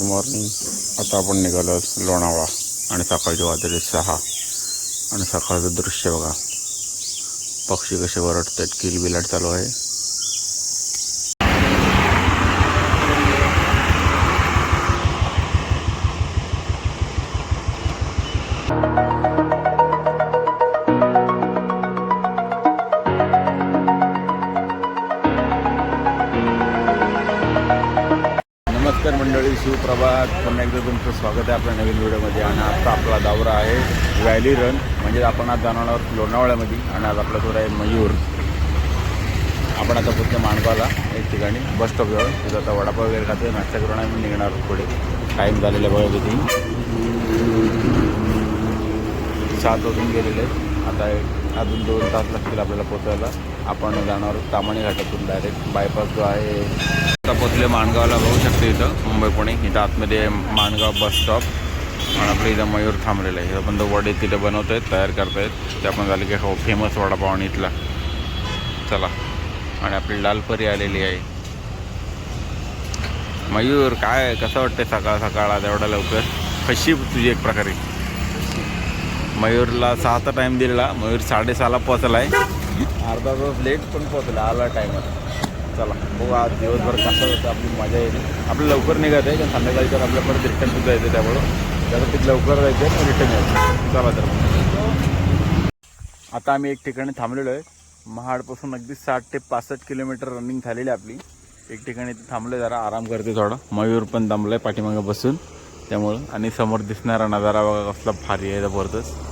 Good morning. आता आपण निघालो लोणावळा आणि सकाळचे वाजले 6 आणि सकाळचं दृश्य बघा. पक्षी कसे वरडतात, किलबिलाट चालू आहे. नमस्कार मंडळी, सुप्रभात. पुन्हा एकदा तुमचं स्वागत आहे आपल्या नवीन व्हिडिओमध्ये. आणि आता आपला दौरा आहे व्हॅली रन, म्हणजे आपण आज जाणार आहोत लोणावळ्यामध्ये. आणि आज आपला दौरा आहे मयूर. आपण आता पोहोचलो माणगावला एक ठिकाणी बस स्टॉपजवळ. तिथं आता वडापाव वगैरे खातो, नाश्ता करून आम्ही निघणार पुढे. टाईम झालेला बघा किती, 7 वाजून गेलेले. आता अजून 2 तास लागतील आपल्याला पोचायला. आपण जाणार तामाणी घाटातून डायरेक्ट बायपास जो आहे. आता पोचले माणगावला, बघू शकते इथं मुंबई पुणे. इथं आतमध्ये माणगाव बस स्टॉप आणि आपल्या इथं मयूर थांबलेलं आहे. इथं पण तो वडे तिथे बनवत आहेत, तयार करतायत. ते आपण झाले की हो फेमस वडापाव आणि इथला. चला. आणि आपली लालपरी आलेली आहे. मयूर, काय कसं वाटते सकाळ सकाळ आज एवढा लवकर? कशी तुझी एक प्रकारे? मयूरला 6चा टाईम दिलेला, मयूर 6:30ला पोचला आहे. अर्धा तास लेट पण पोचला, आला टायमात. चला बघू आज दिवसभर कसं होतं, आपली मजा येईल. आपलं लवकर निघत आहे, कारण संध्याकाळी तर आपल्या परत रिटर्न सुद्धा येते. त्यामुळं त्याचं तिथे लवकर जायचं आहे, रिटर्न यायचं. चला तर आता आम्ही एक ठिकाणी थांबलेलो आहे. महाडपासून अगदी 60 ते 65 किलोमीटर रनिंग झालेली आपली. एक ठिकाणी थांबले, जरा आराम करते थोडा. मयूर पण दमलं आहे पाठीमागं बसून त्यामुळं. आणि समोर दिसणारा नजारा बघा कसला भारी आहे जबरदस्त.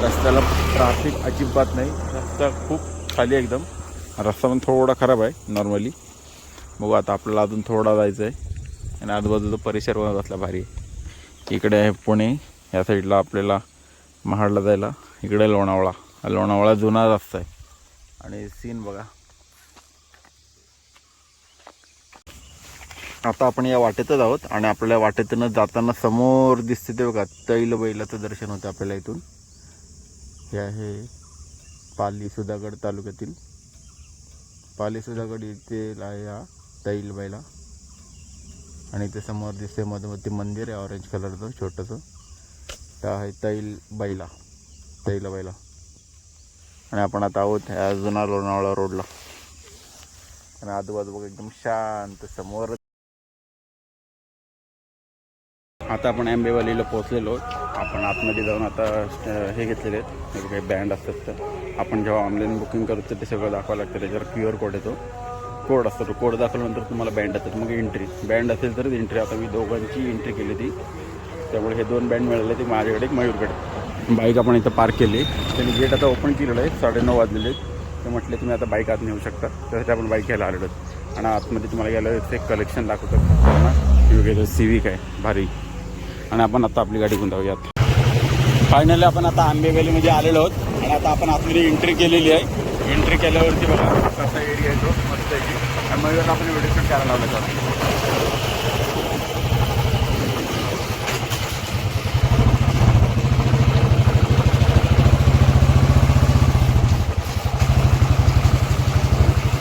रस्त्याला ट्रॅफिक अजिबात नाही, रस्ता खूप खाली एकदम. रस्ता पण थोडा खराब आहे नॉर्मली. बघू आता आपल्याला अजून थोडा जायचं आहे. आणि आजूबाजूचा परिसर बघा कसला भारी आहे. इकडे आहे पुणे, या साईडला आपल्याला महाडला जायला. इकडे लोणावळा. लोणावळा जुना रस्ता आहे. आणि सीन बघा. आता आपण या वाटेतच आहोत. आणि आपल्या वाटेतून जाताना समोर दिसते ते बघा, तैल बैलाचं दर्शन होतं आपल्याला इथून. हे आहे पाली सुधागड तालुक्यातील पाली सुधागड येथील आहे हा तैल बैला. आणि ते समोर दिसते मधोमध मंदिर आहे ऑरेंज कलरचं छोटंसं. ते आहे तैल बैला. आणि आपण आता आहोत ह्या जुना लोणावळा रोडला. आणि आजूबाजू बघा एकदम शांत. समोर आता आपण आंबेवालीला पोहोचलेलो. आपण आतमध्ये जाऊन आता हे घेतलेले आहेत, काही बँड असतात. तर आपण जेव्हा ऑनलाईन बुकिंग करतो ते सगळं दाखवावं लागतं. त्याच्यावर QR कोड येतो, कोड असतो. तो कोड दाखवल्यानंतर तुम्हाला बँड येतात, मग एंट्री. बँड असेल तरच एंट्री. आता मी दोघांची एंट्री केली ती, त्यामुळे हे 2 बँड मिळाले. ते माझ्याकडे एक मयूरकडे. बाईक आपण इथं पार्क केली. त्यांनी गेट आता ओपन केलेलं आहे, 9:30 वाजलेले. ते म्हटले तुम्ही आता बाईक आत नेऊ शकता. त्यासाठी आपण बाईक घ्यायला आलेलो. आणि आतमध्ये तुम्हाला गेलं एक कलेक्शन दाखवतं. सिविक आहे भारी. आणि आपण आता आपली गाडी घेऊन जाऊयात. फायनली आपण आता आंबेवालीमध्ये आलेलो आहोत. आणि आता आपण आपली एंट्री केलेली आहे. एंट्री केल्यावरती बघा कसा एरिया आहे तो, मस्त आहे. आणि मग आपण व्हिडिओ शूट करायला लावला तर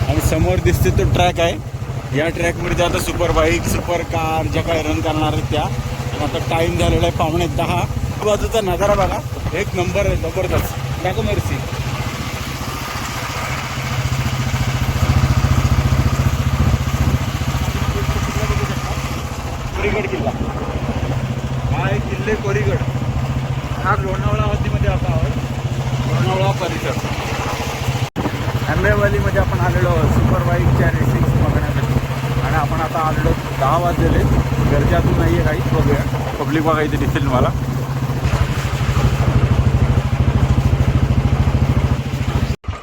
आणि समोर दिसते तो ट्रॅक आहे. या ट्रॅकमध्ये आता सुपर बाईक, सुपर कार ज्या काही रन करणार आहेत त्या. आता टाईम झालेला आहे 9:45. बाजूचा नजारा बघा, एक नंबर आहे, जबरदस्त. टाको मिरची कोरीगड किल्ला. हा आहे किल्ले कोरीगड. हा लोणावळा हद्दीमध्ये आता आहोत. लोणावळा परिसर आंबेवालीमध्ये आपण आलेलो आहोत सुपर बाईकच्या रेसिंग बघण्यासाठी. आणि आपण आता आलेलो 10 वाजलेले. गर्दी अजून नाही आहे काहीच. बघूया पब्लिक बघा इथे दिसेल मला.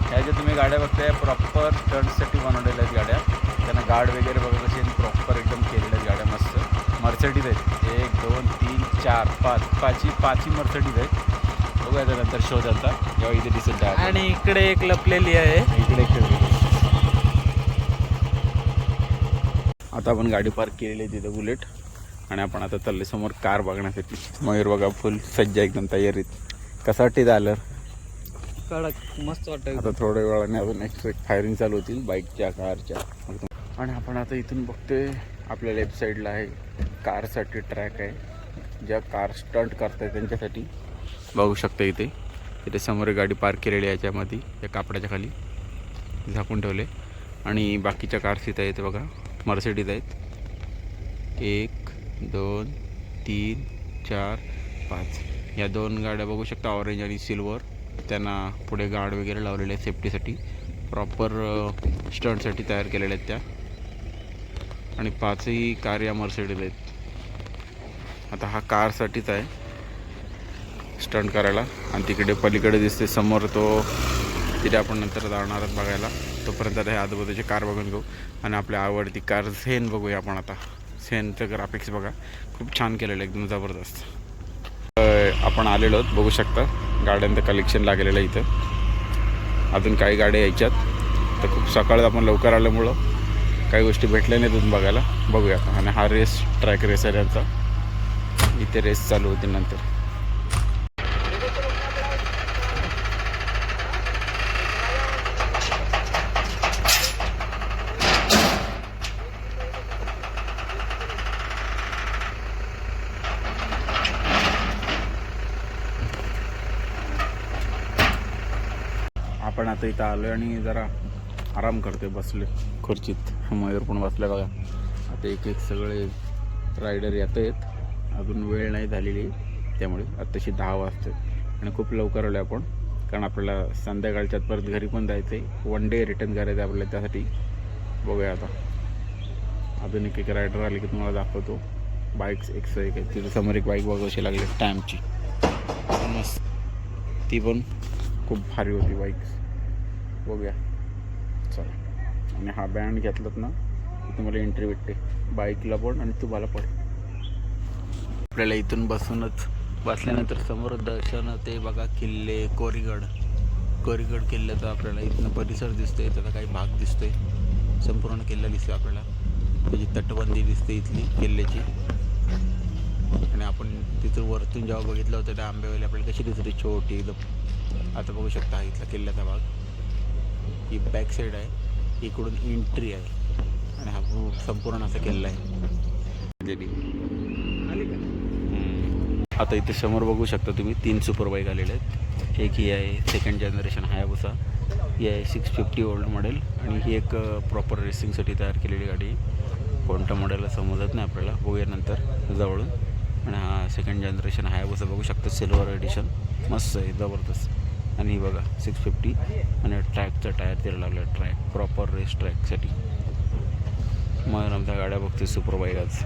ह्या ज्या तुम्ही गाड्या बघताय प्रॉपर टर्नसाठी बनवलेल्या आहेत गाड्या. त्यांना गार्ड वगैरे बघा कसे प्रॉपर एकदम केलेल्या आहेत गाड्या मस्त. मर्सिडीज आहेत 1 2 3 4 5 पाचही मर्सिडीज आहेत. बघूया त्यानंतर शोध आता जेव्हा इथे दिसेल त्या. आणि इकडे एक लपलेली आहे. इकडे आता आपण गाडी पार्क केलेली आहे तिथं बुलेट. आणि आपण आता चालले समोर कार बघण्यासाठी. मयूर बघा फुल सज्ज एकदम तयारीत. कसं वाटते झालं? कडक मस्त वाटतं. आता थोड्या वेळाने अजून एक फायरिंग चालू होतील बाईकच्या कारच्या. आणि आपण आता इथून बघतोय आपल्या लेफ्ट साईडला आहे कारसाठी ट्रॅक आहे, ज्या कार स्टंट करतात त्यांच्यासाठी. बघू शकता इथे समोर गाडी पार्क केलेली आहे, याच्यामध्ये या कापडाच्या खाली झाकून ठेवले. आणि बाकीच्या कार्स इथं आहेत बघा, मर्सिडीज आहेत. 1 2 3 4 5 या 2 गाड्या बघू शकता, ऑरेंज आणि सिल्वर. त्यांना पुढे गार्ड वगैरे लावलेले आहेत सेफ्टीसाठी, प्रॉपर स्टंटसाठी तयार केलेल्या आहेत त्या. आणि 5ही कार या मर्सिडीज आहेत. आता हा कारसाठीच आहे स्टंट करायला. आणि तिकडे पलीकडे दिसते समोर, तो तिथे आपण नंतर जाणार आहोत बघायला. तोपर्यंत आता हे आजूबाजूची कार बघून घेऊ. आणि आपल्या आवडती कार झेन बघूया आपण आता. झेनचं ग्राफिक्स बघा, खूप छान केलेलं, एकदम जबरदस्त. आपण आलेलो आहोत, बघू शकता गाड्यांचं कलेक्शन लागलेलं आहे इथं. अजून काही गाड्या यायच्यात, तर खूप सकाळी आपण लवकर आल्यामुळं काही गोष्टी भेटल्या नाही तिथून बघायला. बघूया. आणि हा रेस ट्रॅक रेस आहे यांचा, इथे रेस चालू होती नंतर. आपण आता इथं आलो आहे आणि जरा आराम करते, बसले खुर्चीत. मयूर पण बसले बघा. आता एक सगळे रायडर येत आहेत, अजून वेळ नाही झालेली, त्यामुळे आत्ताशी 10 वाजते. आणि खूप लवकर आलो आपण, कारण आपल्याला संध्याकाळच्यात परत घरी पण जायचं आहे. 1 डे रिटर्न करायचं आहे आपल्याला, त्यासाठी बघूया आता. अजून एक रायडर आले की तुम्हाला दाखवतो. बाईक्स एक आहे, तिथे समोर एक बाईक बघायची लागली टॅम्पची, मस्त. ती पण खूप भारी होती बाईक्स, बघूया चला. आणि हा बँड घेतलात ना, तुम्हाला एंट्री भेटते बाईकला पण आणि तुम्हाला पण. आपल्याला इथून बसल्यानंतर समोर दर्शन ते बघा, किल्ले कोरीगड किल्ल्याचा आपल्याला इथनं परिसर दिसतोय. त्याचा काही भाग दिसतोय, संपूर्ण किल्ला दिसतोय आपल्याला. त्याची तटबंदी दिसते इथली किल्ल्याची. आणि आपण तिथून वरतून जेव्हा बघितलं होतं त्या आंबेवाली, आपल्याला कशी दिसते छोटी एकदम. आता बघू शकता हा इथला किल्ल्याचा भाग. ही बॅक साईड आहे, इकडून एंट्री आहे. आणि हा संपूर्ण असा किल्ला आहे. आता इथे समोर बघू शकता तुम्ही 3 सुपर बाईक आलेले आहेत. एक ही आहे 2nd जनरेशन हायाबुसा, ही आहे 650 ओल्ड मॉडेल. आणि ही एक प्रॉपर रेसिंगसाठी तयार केलेली गाडी. कोणत्या मॉडेलला समजत नाही आपल्याला, बघूया नंतर जवळून. आणि हा 2nd जनरेशन हायाबुसा बघू शकता, सिल्वर एडिशन, मस्त आहे, जबरदस्त. आणि बघा 650. आणि ट्रॅकचा टायर तिला लागला, ट्रॅक प्रॉपर रेस ट्रॅकसाठी. मयूर आमच्या गाड्या बघते सुपर बाईक आज.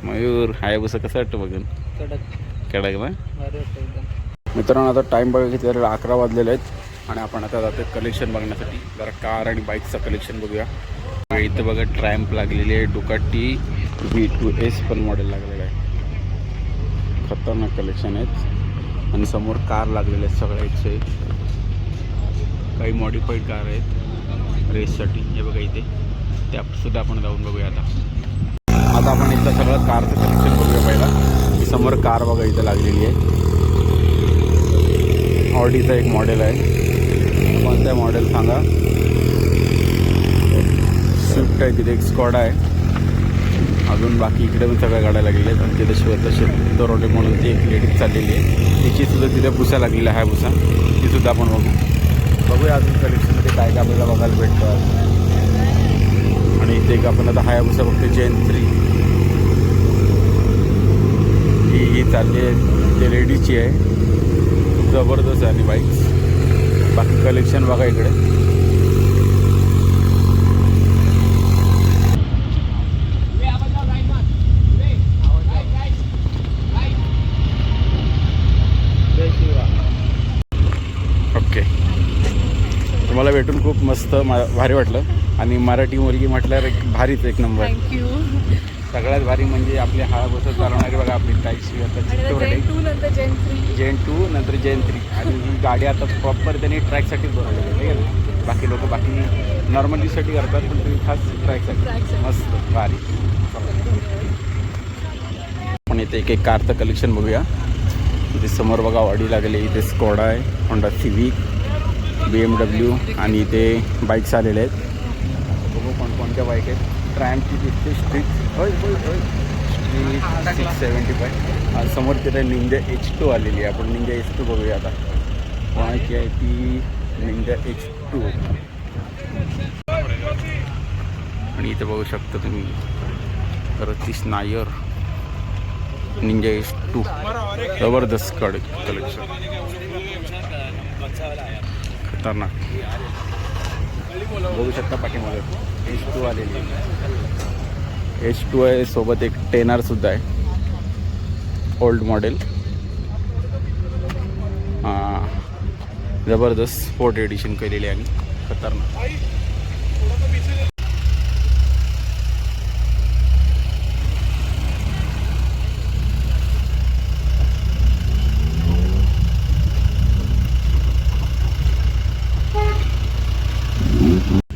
मयूर हायाबुसा कसं वाटतं बघून? कडक ना मित्रांनो. आता टाईम बघा की त्याला 11 वाजलेले आहेत. आणि आपण आता जातो कलेक्शन बघण्यासाठी, जरा कार आणि बाईकचं कलेक्शन बघूया. इथं बघा ट्रॅम्प लागलेली आहे, डुकाटी V2S पण मॉडेल लागलेलं आहे. खतरनाक कलेक्शन आहेत. आणि समोर कार लागलेले आहेत सगळ्या एकशे. काही मॉडिफाईड कार आहेत रेससाठी, हे बघा इथे. त्यासुद्धा आपण जाऊन बघूया आता आपण इथं सगळं कारचं कलेक्शन बघूया. पहिला समोर कार बघा इथं लागलेली आहे. ऑडीचा एक मॉडेल आहे, कोणतं मॉडेल सांगा? स्विफ्ट आहे, तिथे एक स्कॉडा आहे. अजून बाकी इकडे पण सगळ्या गाड्या लागलेल्या आहेत. आणि तिथे श्वेता दरोडे म्हणून ती एक लेडीज चाललेली आहे, तिचीसुद्धा तिथे पुसा लागलेला आहे, पुसा तीसुद्धा आपण बघूया अजून कलेक्शनमध्ये काय काय आपल्याला बघायला भेटतं. आणि इथे एक आपण आता हायाबुसा बघते जेन 3, ही चालली आहे, ते लेडीजची आहे, खूप जबरदस्त आहे. आणि बाईक्स बाकी कलेक्शन बघा इकडे. ओके, तुम्हाला भेटून खूप मस्त भारी वाटलं. आणि मराठी मुलगी म्हटल्यावर एक भारीच एक नंबर. थँक्यू. सगळ्यात भारी म्हणजे आपली हायाबुसा चालवणारी बघा आपली ताईशी आता चित्तोडे. जेन 2 नंतर जेन 3. आणि ही गाडी आता प्रॉपर त्यांनी ट्रॅकसाठीच बनवलेली आहे, ठीक आहे ना. बाकी लोक बाकी नॉर्मल यूजसाठी करतात, पण तुम्ही खास ट्रॅकसाठी. मस्त भारी. पण इथे एक कारचं कलेक्शन बघूया. इथे समोर बघा ऑडी लागली, इथे स्कॉडा आहे, होंडा सिविक, BMW. आणि इथे बाईक्स आलेले आहेत. बघू कोणकोणत्या बाईक आहेत. ट्रॅम्पची दिसते स्ट्रीट स्ट्रीट 675 आणि समोर तिथे निंजा H2 आलेली आहे. आपण निंजा H2 बघूया आता. कोणाची आहे ती? Ninja H2. आणि इथे बघू शकता तुम्ही रतीश नायर निंजा H2. जबरदस्त कलेक्शन, खतरनाक. बघू शकता पाठीमागे H2 आलेली आहे. H2 आहे, सोबत एक 10R सुद्धा आहे, ओल्ड मॉडेल. जबरदस्त स्पोर्ट एडिशन केलेली आहे आणि खतरनाक.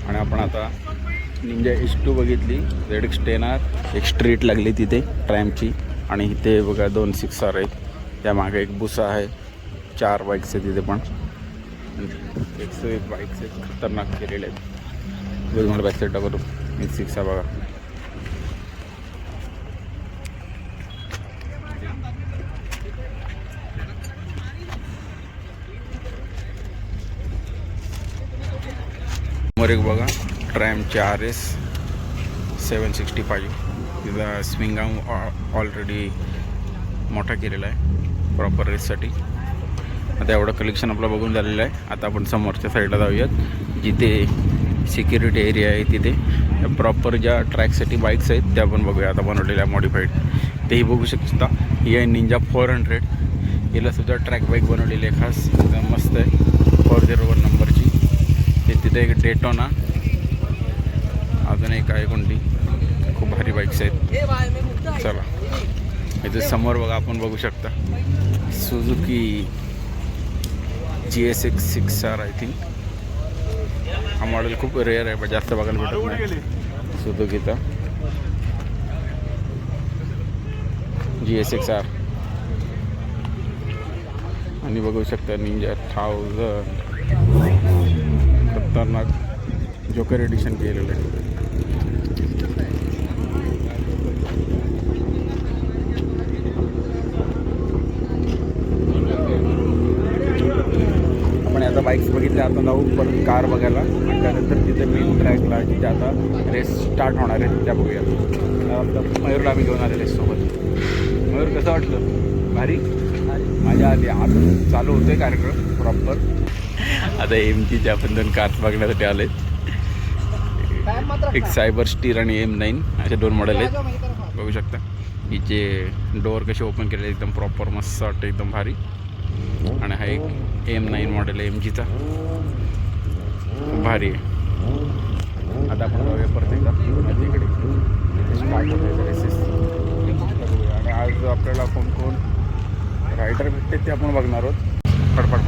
आणि आपण आता निंजा H2 बघितली. ZX 10R एक स्ट्रीट लागली तिथे ट्रॅम्पची. आणि इथे बघा 2 6R आहेत. त्यामागे एक बुसा आहे. 4 बाईक्स आहेत तिथे पण. 101 बाईक्स आहेत, खतरनाक केलेले आहेत. तुम्हाला बॅक साईड टाकतो. 6 आहे बघा. समोर एक बघा ट्रॅम्पचे RS 765. तिचा स्विंग आर्म ऑलरेडी मोठा केलेला आहे प्रॉपर रेससाठी. आता एवढं कलेक्शन आपलं बघून झालेलं आहे. आता आपण समोरच्या साईडला जाऊयात, जिथे सिक्युरिटी एरिया आहे. तिथे प्रॉपर ज्या ट्रॅकसाठी बाईक्स आहेत त्या पण बघूया आता बनवलेल्या मॉडिफाईड. तेही बघू शकता. ही आहे निंजा 400. हिलासुद्धा ट्रॅक बाईक बनवलेली आहे खास, एकदम मस्त आहे. 401 नंबरची. ते तिथे एक डेटोना, अजून एक आहे कोणती, खूप भारी बाईक्स आहेत. चला इथे समोर बघा, आपण बघू शकता Suzuki GSX 6R I think. हा मॉडेल खूप रेअर आहे, जास्त बघायला भेटत नाही सुझुकीचा GSX-R. आणि बघू शकता निंजा 1000 खतरनाक जोकर एडिशन केलेलं आहे. आपण आता बाईक्स बघितल्या, आता जाऊ परत कार बघायला. आणि त्यानंतर तिथे मेन ट्रॅकला जिथे आता रेस स्टार्ट होणार आहे त्या बघूया. आता मयूरला आम्ही घेऊन आलेले सोबत. मयूर कसं वाटलं? भारी. माझ्या आधी आता चालू होतोय कार्यक्रम प्रॉपर. आता MGच्या आपण 2 कार्स बघण्यासाठी आले. एक सायबर स्टीर आणि M9 असे 2 मॉडेल आहेत. बघू शकता हिचे डोअर कसे ओपन केले, एकदम प्रॉपर मस्त वाटतं, एकदम भारी. आणि हा एक M9 मॉडेल आहे MGचा, भारी आहे. आता आपण जाऊया परत एकदा इकडे स्टार्ट होते रेसेस. आणि आज आपल्याला कोण रायडर भेटते ते आपण बघणार आहोत. फडफड.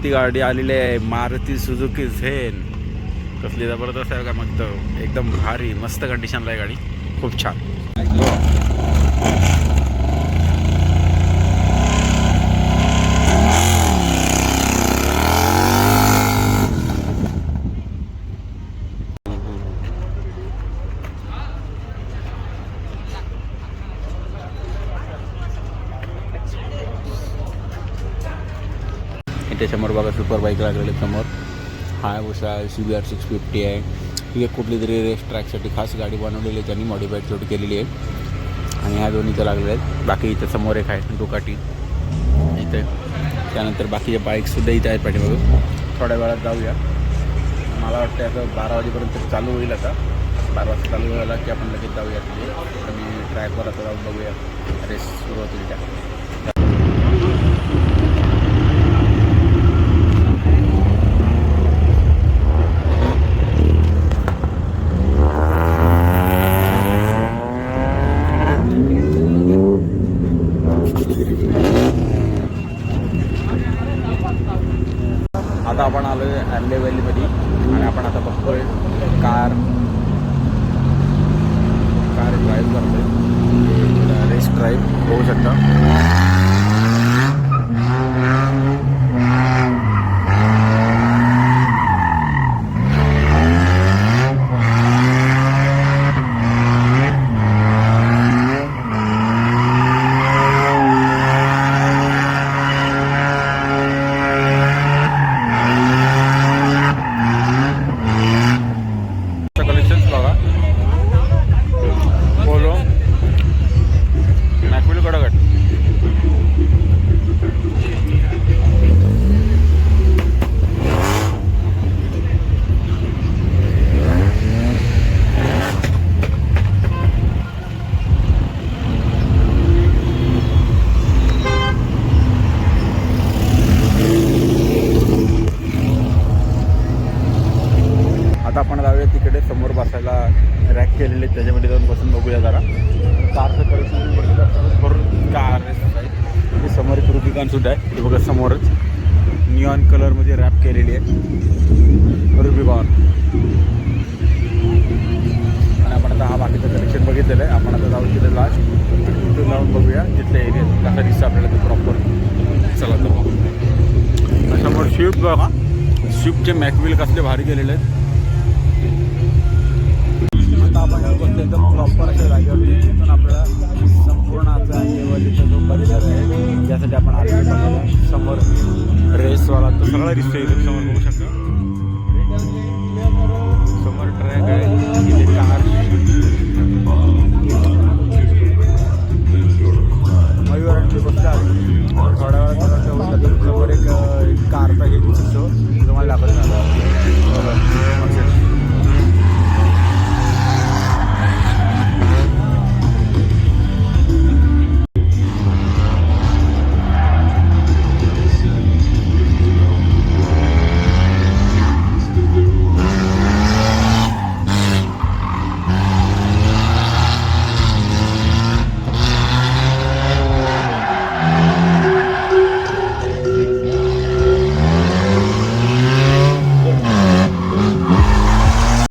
ती गाडी आलेली आहे मारुती सुझुकी झेन. कसली जबरदस्त आहे का, मग एकदम भारी मस्त कंडिशनला आहे गाडी, खूप छान. त्याच्यासमोर बघा सुपर बाईक लागलेली समोर. हायाबुसा CBR 650 आहे. ही एक कुठली तरी रेस ट्रॅकसाठी खास गाडी बनवलेली आहे, त्यांनी मॉडिफाईड छोटी केलेली आहे. आणि ह्या दोन्हीचं लागलेलं आहेत. बाकी इथं समोर एक आहे डुकाटी इथे. त्यानंतर बाकीचे बाईक्ससुद्धा इथे आहेत पाठीमागे. थोड्या वेळात जाऊया. मला वाटतं आता 12 वाजेपर्यंत चालू होईल. आता 12 वाजता चालू झाला की आपण लगेच जाऊया तिथे आणि ट्रॅकवर आता जाऊन बघूया रेस सुरू होतील त्या. आता आपण आलो आहे आंबे व्हॅलीमध्ये आणि आपण आता बघतोय कार ड्राईव्ह करतोय. रेस ड्राईव्ह होऊ शकता. केलेले आहेत, त्याच्यामध्ये जाऊन बसून बघूया जरा. कारचं कलेक्शन बघितलं असतं भरून कार आहे. समोर एक रुबिकॉन सुद्धा आहे, ते बघा समोरच निऑन कलरमध्ये रॅप केलेली आहे रुबिकॉन. आणि आपण आता हा बाकीचं कलेक्शन बघितलेलं आहे. आपण आता जाऊ तिथे लास्ट तिथून जाऊन बघूया तिथल्या एरियात कसा दिसतं आपल्याला ते प्रॉपर. चला तर मग समोर स्विफ्ट बघा, स्विफ्टचे मॅकविल कसले भारी केलेले आहेत. आता आपण बघतो एकदम प्रॉपर अशा जागेवरती तिथून आपल्याला संपूर्ण आता अंगेवालीचा जो परिसर आहे ज्यासाठी आपण आलेलो बघायला. समोर रेसवाला तो सगळा दिसतो इथे समोर बघू शकता. समोर ट्रॅक आहे, इथे कार मयूर आणि गोष्ट आली थोड्या वेळात समोर एक कारचा हे दिसतो